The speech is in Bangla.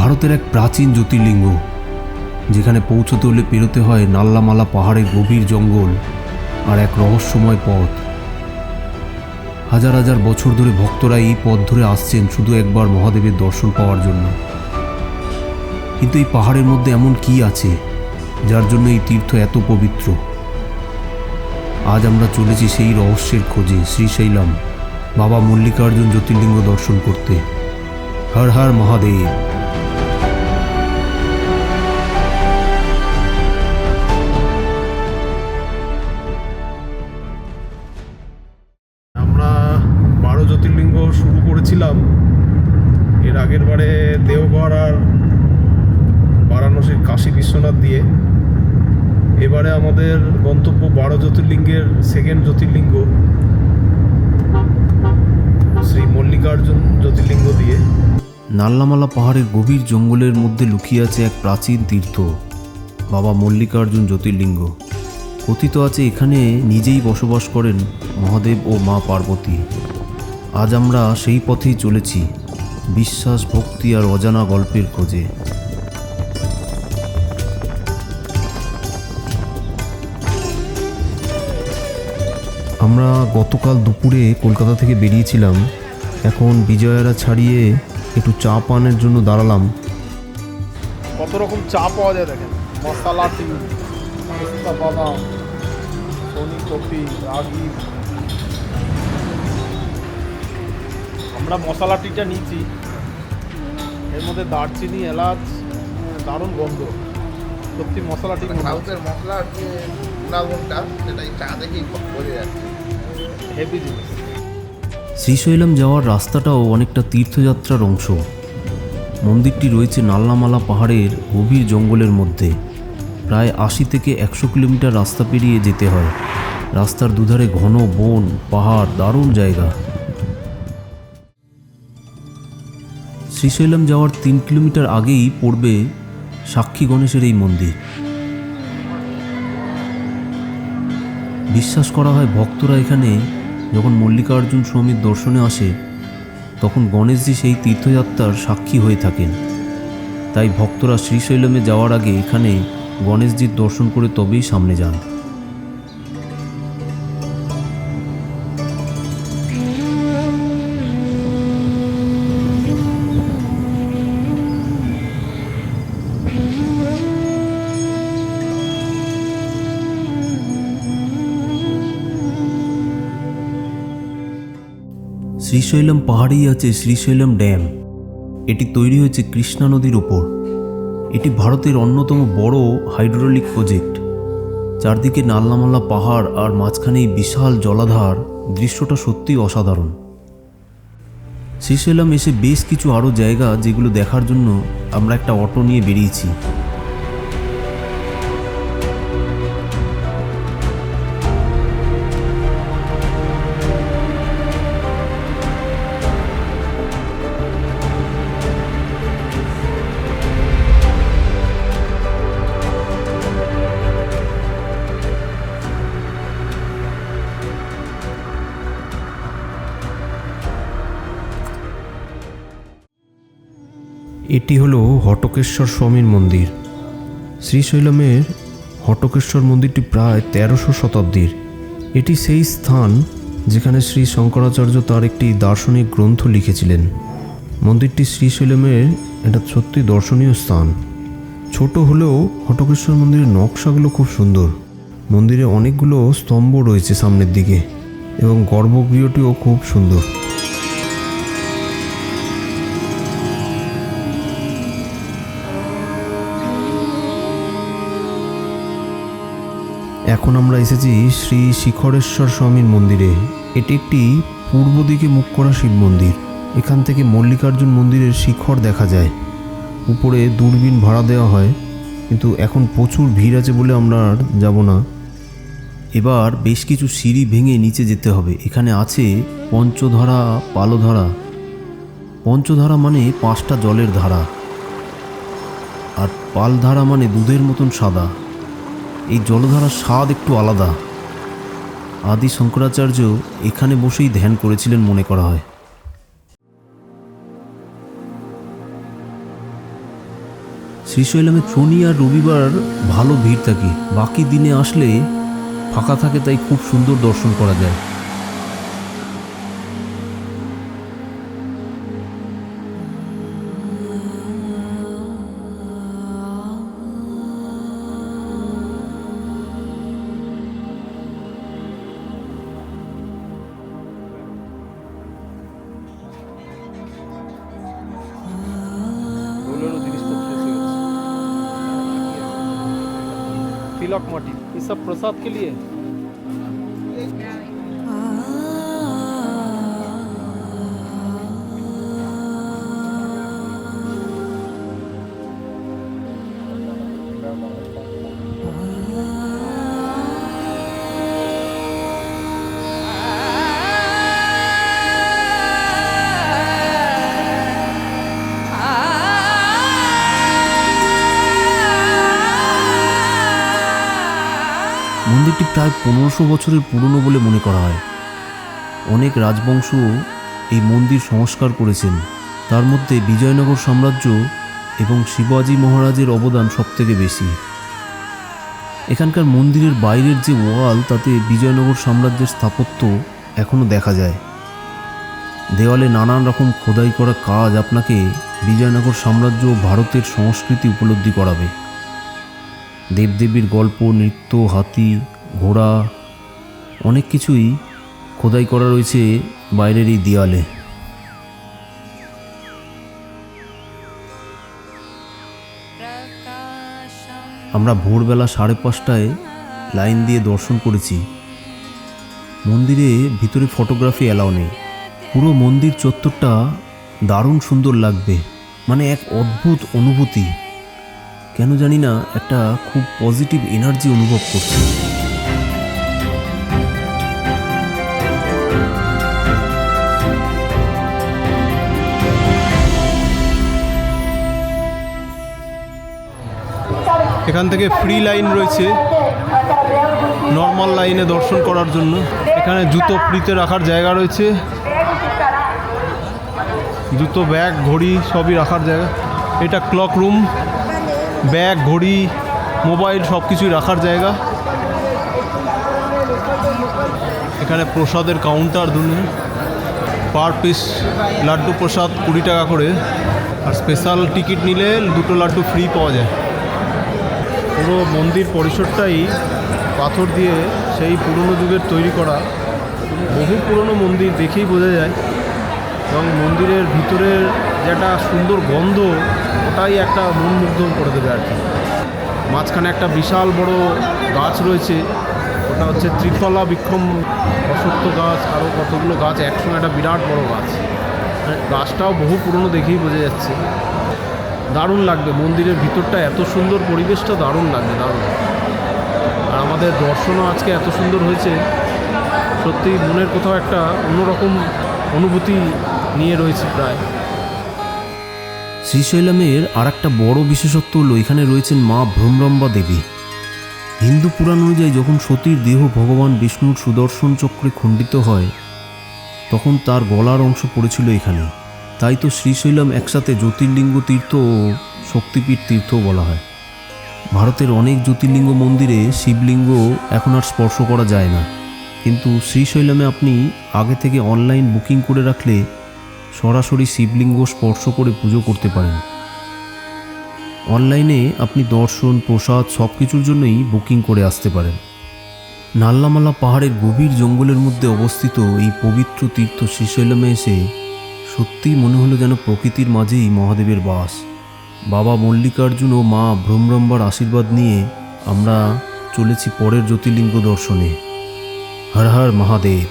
ভারতের এক প্রাচীন জ্যোতির্লিঙ্গ, যেখানে পৌঁছতে হলে পেরোতে হয় নাল্লামালা পাহাড়ের গভীর জঙ্গল আর এক রহস্যময় পথ। হাজার হাজার বছর ধরে ভক্তরা এই পথ ধরে আসছেন শুধু একবার মহাদেবের দর্শন পাওয়ার জন্য। কিন্তু এই পাহাড়ের মধ্যে এমন কি আছে যার জন্য এই তীর্থ এত পবিত্র? আজ আমরা চলেছি সেই রহস্যের খোঁজে শ্রীশৈলম বাবা মল্লিকার্জুন জ্যোতির্লিঙ্গ দর্শন করতে। হর হর মহাদেব। আমরা 12 জ্যোতির্লিঙ্গ শুরু করেছিলাম এর আগের বারে দেওঘর আর বারাণসীর কাশী বিশ্বনাথ দিয়ে। এবারে আমাদের গন্তব্য 12 জ্যোতির্লিঙ্গের সেকেন্ড জ্যোতির্লিঙ্গ শ্রী মল্লিকার্জুন জ্যোতির্লিঙ্গ দিয়ে। নাল্লামালা পাহাড়ের গভীর জঙ্গলের মধ্যে লুকিয়ে আছে এক প্রাচীন তীর্থ বাবা মল্লিকার্জুন জ্যোতির্লিঙ্গ। কথিত আছে এখানে নিজেই বসবাস করেন মহাদেব ও মা পার্বতী। আজ আমরা সেই পথেই চলেছি, বিশ্বাস, ভক্তি আর অজানা গল্পের খোঁজে। আমরা গতকাল দুপুরে কলকাতা থেকে বেরিয়েছিলাম। এখন বিজয়ারা ছাড়িয়ে একটু চা পানের জন্য দাঁড়ালাম। কত রকম চা পাওয়া যায় দেখেন, মশলা টি, পেস্তা বাদাম, সোনি কফি, রাগি। আমরা মশলা টিটা নিয়েছি, এর মধ্যে দারচিনি, এলাচ, দারুণ গন্ধ। সত্যি মশলা টি সাউথের মশলার যে গুণাগুণটা সেটা এই চা দেখেই বোঝা যাচ্ছে। হেভি জিনিস। শ্রীশৈলম যাওয়ার রাস্তাটাও অনেকটা তীর্থযাত্রার অংশ। মন্দিরটি রয়েছে নাল্লামালা পাহাড়ের গভীর জঙ্গলের মধ্যে। প্রায় 80 থেকে 100 কিলোমিটার রাস্তা পেরিয়ে যেতে হয়। রাস্তার দুধারে ঘন বন, পাহাড়, দারুণ জায়গা। শ্রীশৈলম যাওয়ার 3 কিলোমিটার আগেই পড়বে সাক্ষী গণেশের এই মন্দির। বিশ্বাস করা হয় ভক্তরা এখানে যখন মল্লিকার্জুন স্বামীর দর্শনে আসে তখন গণেশজি সেই তীর্থযাত্রার সাক্ষী হয়ে থাকেন। তাই ভক্তরা শ্রীশৈলমে যাওয়ার আগে এখানে গণেশজির দর্শন করে তবেই সামনে যান। শ্রীশৈলম পাহাড়েই আছে শ্রীশৈলম ড্যাম। এটি তৈরি হয়েছে কৃষ্ণা নদীর ওপর। এটি ভারতের অন্যতম বড় হাইড্রোলিক প্রজেক্ট। চারদিকে নাল্লামালা পাহাড় আর মাঝখানে এই বিশাল জলাধার, দৃশ্যটা সত্যিই অসাধারণ। শ্রীশৈলম এসে বেশ কিছু আরও জায়গা যেগুলো দেখার জন্য আমরা একটা অটো নিয়ে বেরিয়েছি। এটি হলো হটকেশ্বর স্বামীর মন্দির। শ্রীশৈলমের হটকেশ্বর মন্দিরটি প্রায় 1300 শতাব্দীর। এটি সেই স্থান যেখানে শ্রী শঙ্করাচার্য তার একটি দার্শনিক গ্রন্থ লিখেছিলেন। মন্দিরটি শ্রীশৈলমের একটা সত্যি দর্শনীয় স্থান। ছোট হলেও হটকেশ্বর মন্দিরের নকশাগুলো খুব সুন্দর। মন্দিরে অনেকগুলো স্তম্ভ রয়েছে সামনের দিকে এবং গর্ভগৃহটিও খুব সুন্দর। এখন আমরা এসেছি শ্রী শিখরেশ্বর স্বামীর মন্দিরে। এটি একটি পূর্ব দিকে মুখ করা শিব মন্দির। এখান থেকে মল্লিকার্জুন মন্দিরের শিখর দেখা যায়। উপরে দূরবীন ভাড়া দেওয়া হয়, কিন্তু এখন প্রচুর ভিড় আছে বলে আমরা আর যাব না। এবার বেশ কিছু সিঁড়ি ভেঙে নিচে যেতে হবে। এখানে আছে পঞ্চধারা, পালধারা। পঞ্চধারা মানে 5টা জলের ধারা, আর পালধারা মানে দুধের মতন সাদা। এই জলধারার স্বাদ একটু আলাদা। আদি শঙ্করাচার্য এখানে বসেই ধ্যান করেছিলেন মনে করা হয়। শ্রীশৈলমে শনি আর রবিবার ভালো ভিড় থাকে, বাকি দিনে আসলে ফাঁকা থাকে, তাই খুব সুন্দর দর্শন করা যায়। फूलों जिनिसपत्र एसे गेছে। तिलक माटी ये सब प्रसाद के लिए। মন্দিরটি প্রায় 1500 বছরের পুরনো বলে মনে করা হয়। অনেক রাজবংশ এই মন্দির সংস্কার করেছেন, তার মধ্যে বিজয়নগর সাম্রাজ্য এবং শিবাজী মহারাজের অবদান সবথেকে বেশি। এখানকার মন্দিরের বাইরের যে ওয়াল, তাতে বিজয়নগর সাম্রাজ্যের স্থাপত্য এখনও দেখা যায়। দেওয়ালে নানান রকম খোদাই করা কাজ আপনাকে বিজয়নগর সাম্রাজ্য ও ভারতের সংস্কৃতি উপলব্ধি করাবে। দেবদেবীর গল্প, নৃত্য, হাতি, ঘোড়া, অনেক কিছুই খোদাই করা রয়েছে বাইরের এই দেয়ালে। আমরা ভোরবেলা 5:30টায় লাইন দিয়ে দর্শন করেছি। মন্দিরে ভিতরে ফটোগ্রাফি অ্যালাউ নেই। পুরো মন্দির চত্বরটা দারুণ সুন্দর লাগবে, মানে এক অদ্ভুত অনুভূতি। কেন জানি না, একটা খুব পজিটিভ এনার্জি অনুভব করছি। এখান থেকে ফ্রি লাইন রয়েছে নর্মাল লাইনে দর্শন করার জন্য। এখানে জুতো ফ্রিতে রাখার জায়গা রয়েছে, জুতো, ব্যাগ, ঘড়ি সবই রাখার জায়গা। এটা ক্লক রুম, ব্যাগ, ঘড়ি, মোবাইল সব কিছুই রাখার জায়গা। এখানে প্রসাদের কাউন্টার দুনিয়া, পার পিস লাড্ডু প্রসাদ 20 টাকা করে, আর স্পেশাল টিকিট নিলে 2টো লাড্ডু ফ্রি পাওয়া যায়। পুরো মন্দির পরিসরটাই পাথর দিয়ে সেই পুরনো যুগের তৈরি করা, বহু পুরনো মন্দির দেখেই বোঝা যায়। এবং মন্দিরের ভিতরের যেটা সুন্দর গন্ধ, ওটাই একটা মন মুগ্ধ করে দেবে আর কি। মাঝখানে একটা বিশাল বড় গাছ রয়েছে, ওটা হচ্ছে ত্রিফলা বিক্রম অশ্বত্থ গাছ, আরও কতগুলো গাছ একসঙ্গে, একটা বিরাট বড় গাছ। গাছটাও বহু পুরনো দেখেই বোঝা যাচ্ছে। দারুণ লাগবে মন্দিরের ভিতরটা, এত সুন্দর পরিবেশটা দারুণ লাগবে, দারুণ। আর আমাদের দর্শনও আজকে এত সুন্দর হয়েছে, সত্যি মনের কোথাও একটা অন্যরকম অনুভূতি নিয়ে রয়েছে প্রায়। শ্রীশৈলমের আর একটা বড় বিশেষত্ব হলো এখানে রয়েছেন মা ভ্রমরম্বা দেবী। হিন্দু পুরাণ অনুযায়ী যখন সতীর দেহ ভগবান বিষ্ণুর সুদর্শন চক্রে খণ্ডিত হয়, তখন তার গলার অংশ পড়েছিল এখানে। তাই তো শ্রীশৈলম একসাথে জ্যোতির্লিঙ্গ তীর্থ ও শক্তিপীঠ তীর্থও বলা হয়। ভারতের অনেক জ্যোতির্লিঙ্গ মন্দিরে শিবলিঙ্গ এখন আর স্পর্শ করা যায় না, কিন্তু শ্রীশৈলমে আপনি আগে থেকে অনলাইন বুকিং করে রাখলে সরাসরি শিবলিঙ্গ স্পর্শ করে পুজো করতে পারেন। অনলাইনে আপনি দর্শন, প্রসাদ সব কিছুর জন্যই বুকিং করে আসতে পারেন। নাল্লামালা পাহাড়ের গভীর জঙ্গলের মধ্যে অবস্থিত এই পবিত্র তীর্থ শ্রীশৈলমে এসে সত্যিই মনে হলো যেন প্রকৃতির মাঝেই মহাদেবের বাস। বাবা মল্লিকার্জুন ও মা ভ্রমরম্বার আশীর্বাদ নিয়ে আমরা চলেছি পরের জ্যোতির্লিঙ্গ দর্শনে। হর হর মহাদেব।